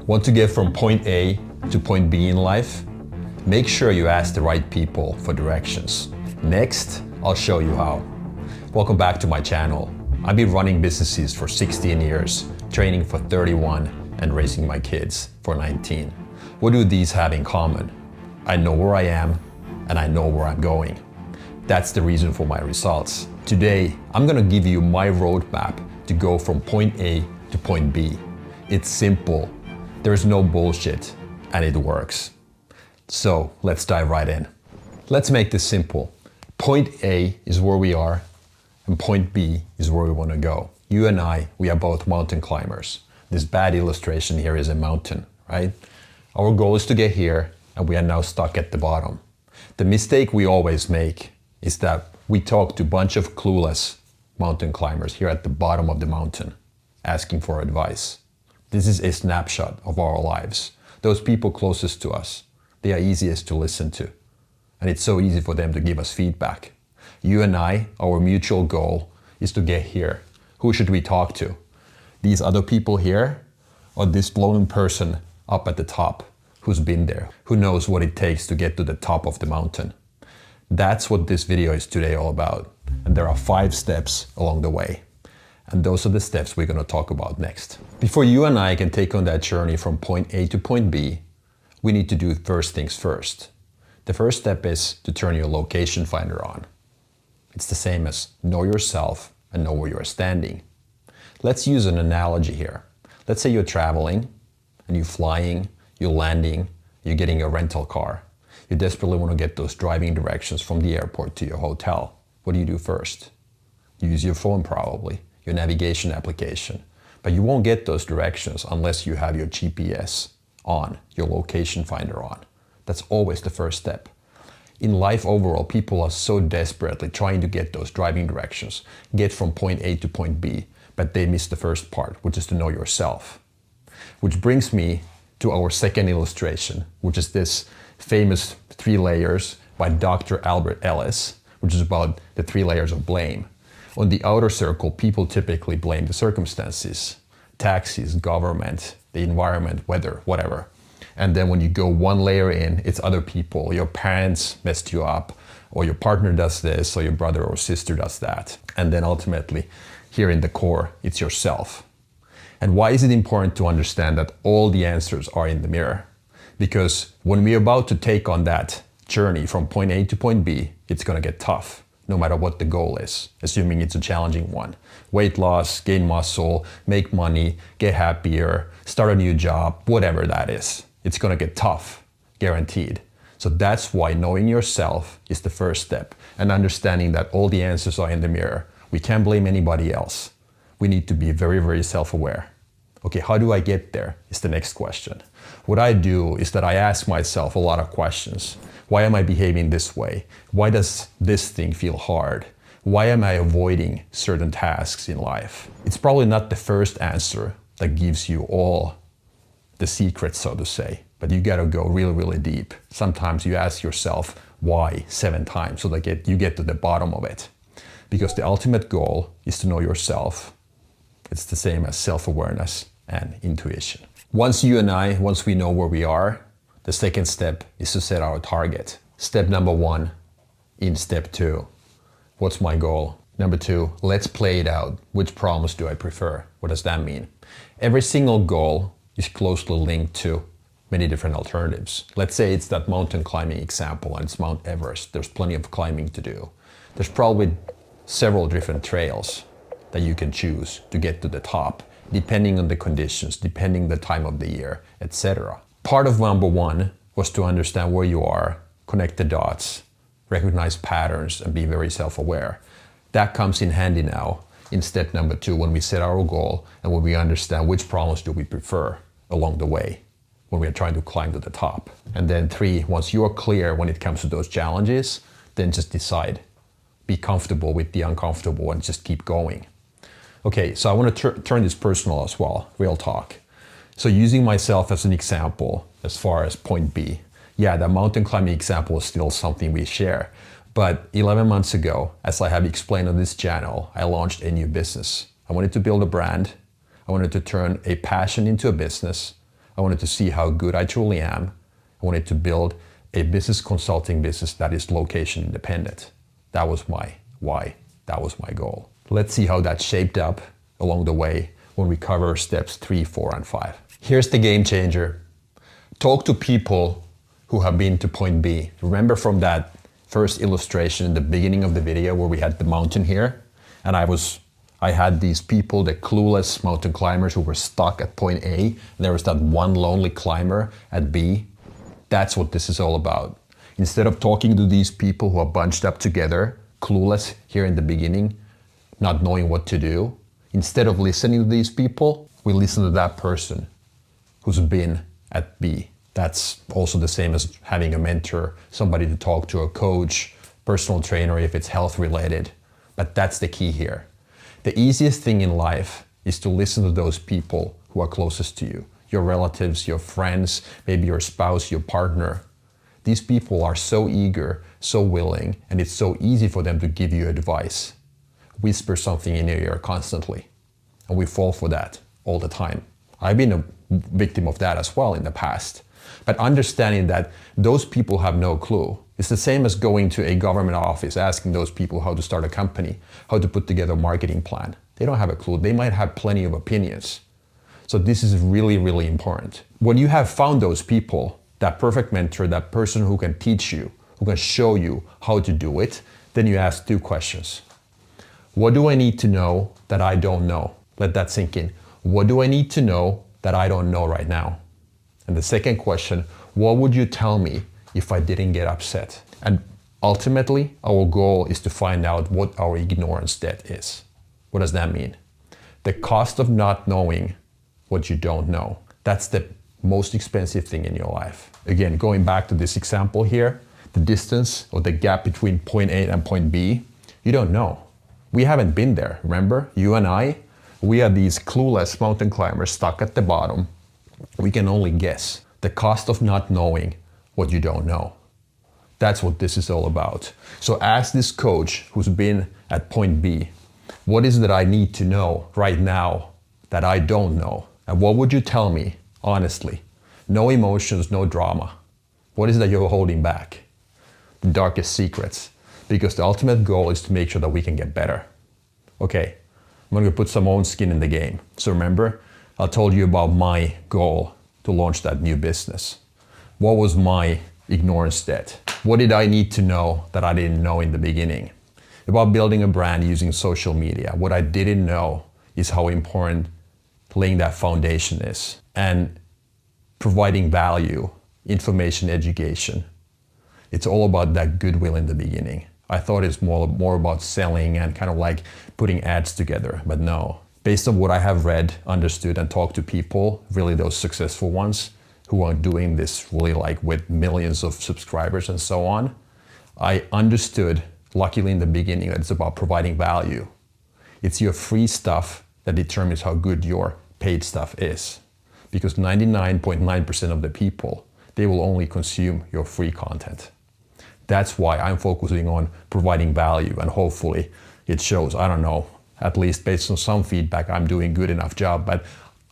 Want to get from point A to point B in life? Make sure you ask the right people for directions. Next, I'll show you how. Welcome back to my channel. I've been running businesses for 16 years, training for 31, and raising my kids for 19. What do these have in common? I know where I am, and I know where I'm going. That's the reason for my results. Today, I'm gonna give you my roadmap to go from point A to point B. It's simple, there's no bullshit, and it works. So let's dive right in. Let's make this simple. Point A is where we are, and point B is where we wanna go. You and I, we are both mountain climbers. This bad illustration here is a mountain, right? Our goal is to get here, and we are now stuck at the bottom. The mistake we always make is that we talk to a bunch of clueless mountain climbers here at the bottom of the mountain, asking for advice. This is a snapshot of our lives. Those people closest to us, they are easiest to listen to. And it's so easy for them to give us feedback. You and I, our mutual goal is to get here. Who should we talk to? These other people here, or this lone person up at the top who's been there, who knows what it takes to get to the top of the mountain? That's what this video is today all about. And there are 5 steps along the way. And those are the steps we're going to talk about next. Before you and I can take on that journey from point A to point B, we need to do first things first. The first step is to turn your location finder on. It's the same as know yourself and know where you're standing. Let's use an analogy here. Let's say you're traveling and you're flying, you're landing, you're getting a rental car. You desperately want to get those driving directions from the airport to your hotel. What do you do first? You use your phone probably, your navigation application. But you won't get those directions unless you have your GPS on, your location finder on. That's always the first step. In life overall, people are so desperately trying to get those driving directions, get from point A to point B, but they miss the first part, which is to know yourself. Which brings me to our second illustration, which is this famous 3 layers by Dr. Albert Ellis, which is about the 3 layers of blame. On the outer circle, people typically blame the circumstances, taxes, government, the environment, weather, whatever. And then when you go 1 layer in, it's other people. Your parents messed you up, or your partner does this, or your brother or sister does that. And then ultimately, here in the core, it's yourself. And why is it important to understand that all the answers are in the mirror? Because when we're about to take on that journey from point A to point B, it's gonna get tough, no matter what the goal is, assuming it's a challenging one. Weight loss, gain muscle, make money, get happier, start a new job, whatever that is. It's gonna get tough, guaranteed. So that's why knowing yourself is the first step, and understanding that all the answers are in the mirror. We can't blame anybody else. We need to be very, very self-aware. Okay, how do I get there is the next question. What I do is that I ask myself a lot of questions. Why am I behaving this way? Why does this thing feel hard? Why am I avoiding certain tasks in life? It's probably not the first answer that gives you all the secrets, so to say, but you gotta go really, really deep. Sometimes you ask yourself why 7 times so that you get to the bottom of it. Because the ultimate goal is to know yourself. It's the same as self-awareness and intuition. Once we know where we are, the second step is to set our target. Step number 1 in step 2. What's my goal? Number 2, let's play it out. Which problems do I prefer? What does that mean? Every single goal is closely linked to many different alternatives. Let's say it's that mountain climbing example and it's Mount Everest. There's plenty of climbing to do. There's probably several different trails that you can choose to get to the top, depending on the conditions, depending the time of the year, etc. Part of number 1 was to understand where you are, connect the dots, recognize patterns, and be very self-aware. That comes in handy now in step number 2 when we set our goal and when we understand which problems do we prefer along the way when we are trying to climb to the top. And then 3, once you are clear when it comes to those challenges, then just decide. Be comfortable with the uncomfortable and just keep going. Okay, so I want to turn this personal as well, real talk. So using myself as an example as far as point B. Yeah, the mountain climbing example is still something we share. But 11 months ago, as I have explained on this channel, I launched a new business. I wanted to build a brand. I wanted to turn a passion into a business. I wanted to see how good I truly am. I wanted to build a business consulting business that is location independent. That was my why. That was my goal. Let's see how that shaped up along the way when we cover steps 3, 4, and 5. Here's the game changer. Talk to people who have been to point B. Remember from that first illustration in the beginning of the video where we had the mountain here, and I had these people, the clueless mountain climbers who were stuck at point A, and there was that one lonely climber at B. That's what this is all about. Instead of talking to these people who are bunched up together, clueless here in the beginning, not knowing what to do, instead of listening to these people, we listen to that person who's been at B. That's also the same as having a mentor, somebody to talk to, a coach, personal trainer if it's health related. But that's the key here. The easiest thing in life is to listen to those people who are closest to you, your relatives, your friends, maybe your spouse, your partner. These people are so eager, so willing, and it's so easy for them to give you advice, whisper something in your ear constantly. And we fall for that all the time. I've been a victim of that as well in the past. But understanding that those people have no clue. It's the same as going to a government office, asking those people how to start a company, how to put together a marketing plan. They don't have a clue. They might have plenty of opinions. So this is really, really important. When you have found those people, that perfect mentor, that person who can teach you, who can show you how to do it, then you ask 2 questions. What do I need to know that I don't know? Let that sink in. What do I need to know that I don't know right now? And the second question, what would you tell me if I didn't get upset? And ultimately, our goal is to find out what our ignorance debt is. What does that mean? The cost of not knowing what you don't know. That's the most expensive thing in your life. Again, going back to this example here, the distance or the gap between point A and point B, you don't know. We haven't been there, remember? You and I, we are these clueless mountain climbers stuck at the bottom. We can only guess. The cost of not knowing what you don't know. That's what this is all about. So ask this coach who's been at point B, what is it that I need to know right now that I don't know? And what would you tell me, honestly? No emotions, no drama. What is it that you're holding back? The darkest secrets. Because the ultimate goal is to make sure that we can get better. Okay, I'm gonna put some own skin in the game. So remember, I told you about my goal to launch that new business. What was my ignorance debt? What did I need to know that I didn't know in the beginning? About building a brand using social media. What I didn't know is how important laying that foundation is and providing value, information, education. It's all about that goodwill in the beginning. I thought it's more about selling and kind of like putting ads together, but no. Based on what I have read, understood, and talked to people, really those successful ones who are doing this really like with millions of subscribers and so on, I understood, luckily in the beginning, that it's about providing value. It's your free stuff that determines how good your paid stuff is. Because 99.9% of the people, they will only consume your free content. That's why I'm focusing on providing value, and hopefully it shows. I don't know, at least based on some feedback, I'm doing good enough job, but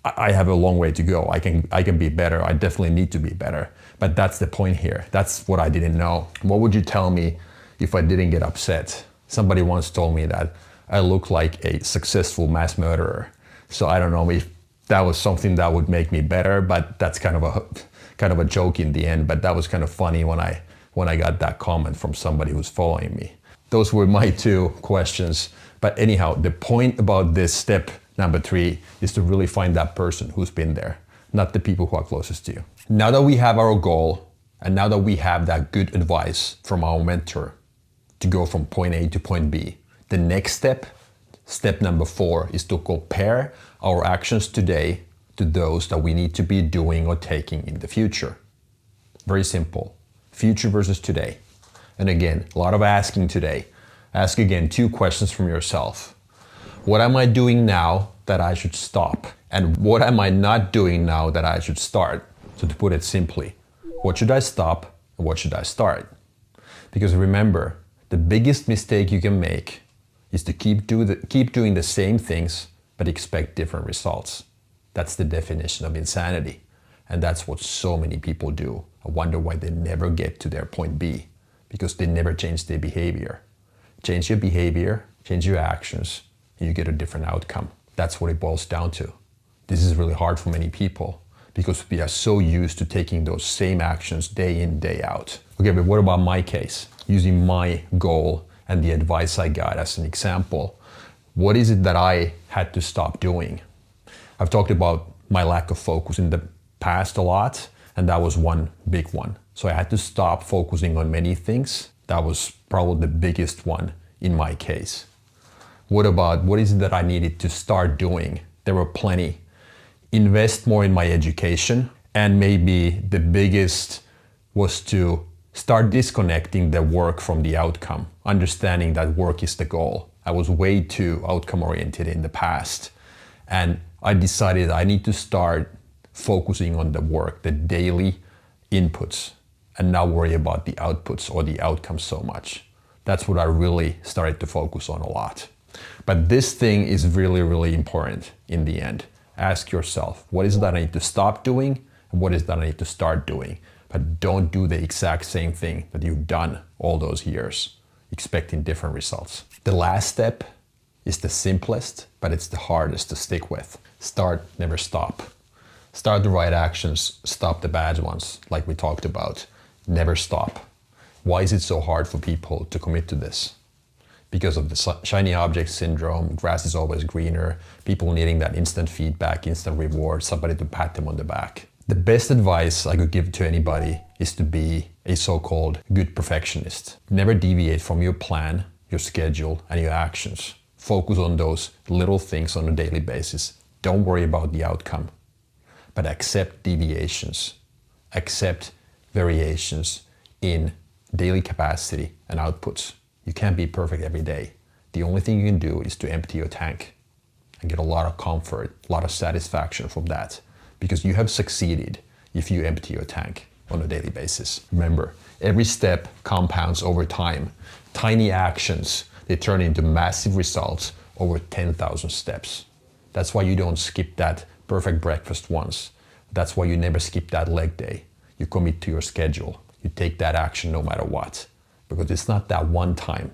I have a long way to go. I can be better. I definitely need to be better. But that's the point here. That's what I didn't know. What would you tell me if I didn't get upset? Somebody once told me that I look like a successful mass murderer. So I don't know if that was something that would make me better, but that's kind of a joke in the end. But that was kind of funny when I got that comment from somebody who's following me. Those were my 2 questions. But anyhow, the point about this step number 3 is to really find that person who's been there, not the people who are closest to you. Now that we have our goal, and now that we have that good advice from our mentor to go from point A to point B, the next step number 4, is to compare our actions today to those that we need to be doing or taking in the future. Very simple. Future versus today. And again, a lot of asking today. Ask again 2 questions from yourself. What am I doing now that I should stop? And what am I not doing now that I should start? So to put it simply, what should I stop and what should I start? Because remember, the biggest mistake you can make is to keep doing the same things but expect different results. That's the definition of insanity. And that's what so many people do. I wonder why they never get to their point B, because they never change their behavior. Change your behavior, change your actions, and you get a different outcome. That's what it boils down to. This is really hard for many people because we are so used to taking those same actions day in, day out. Okay, but what about my case? Using my goal and the advice I got as an example, what is it that I had to stop doing? I've talked about my lack of focus in the past a lot, and that was one big one. So I had to stop focusing on many things. That was probably the biggest one in my case. What is it that I needed to start doing? There were plenty. Invest more in my education, and maybe the biggest was to start disconnecting the work from the outcome, understanding that work is the goal. I was way too outcome oriented in the past, and I decided I need to start focusing on the work, the daily inputs, and not worry about the outputs or the outcomes so much. That's what I really started to focus on a lot. But this thing is really, really important in the end. Ask yourself, what is it that I need to stop doing? And what is it that I need to start doing? But don't do the exact same thing that you've done all those years, expecting different results. The last step is the simplest, but it's the hardest to stick with. Start, never stop. Start the right actions, stop the bad ones, like we talked about. Never stop. Why is it so hard for people to commit to this? Because of the shiny object syndrome, grass is always greener, people needing that instant feedback, instant reward, somebody to pat them on the back. The best advice I could give to anybody is to be a so-called good perfectionist. Never deviate from your plan, your schedule, and your actions. Focus on those little things on a daily basis. Don't worry about the outcome, but accept deviations. Accept variations in daily capacity and outputs. You can't be perfect every day. The only thing you can do is to empty your tank and get a lot of comfort, a lot of satisfaction from that, because you have succeeded if you empty your tank on a daily basis. Remember, every step compounds over time. Tiny actions, they turn into massive results over 10,000 steps. That's why you don't skip that perfect breakfast once. That's why you never skip that leg day. You commit to your schedule. You take that action no matter what. Because it's not that one time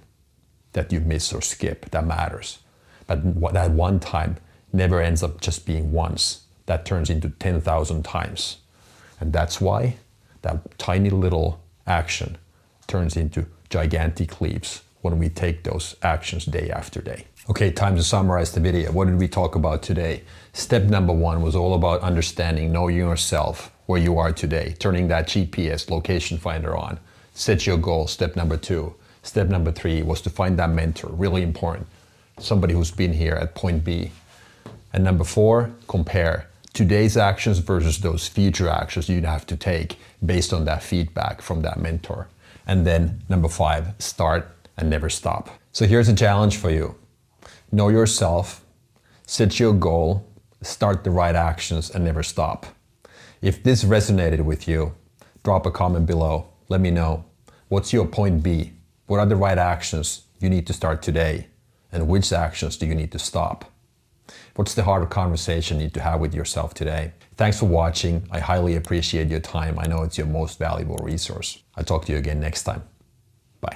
that you miss or skip that matters. But that one time never ends up just being once. That turns into 10,000 times. And that's why that tiny little action turns into gigantic leaps when we take those actions day after day. Okay, time to summarize the video. What did we talk about today? Step number 1 was all about understanding, knowing yourself, where you are today, turning that GPS location finder on. Set your goal, step number 2. Step number 3 was to find that mentor, really important. Somebody who's been here at point B. And number 4, compare today's actions versus those future actions you'd have to take based on that feedback from that mentor. And then number 5, start and never stop. So here's a challenge for you. Know yourself, set your goal, start the right actions and never stop. If this resonated with you, drop a comment below. Let me know. What's your point B? What are the right actions you need to start today? And which actions do you need to stop? What's the harder conversation you need to have with yourself today? Thanks for watching. I highly appreciate your time. I know it's your most valuable resource. I'll talk to you again next time.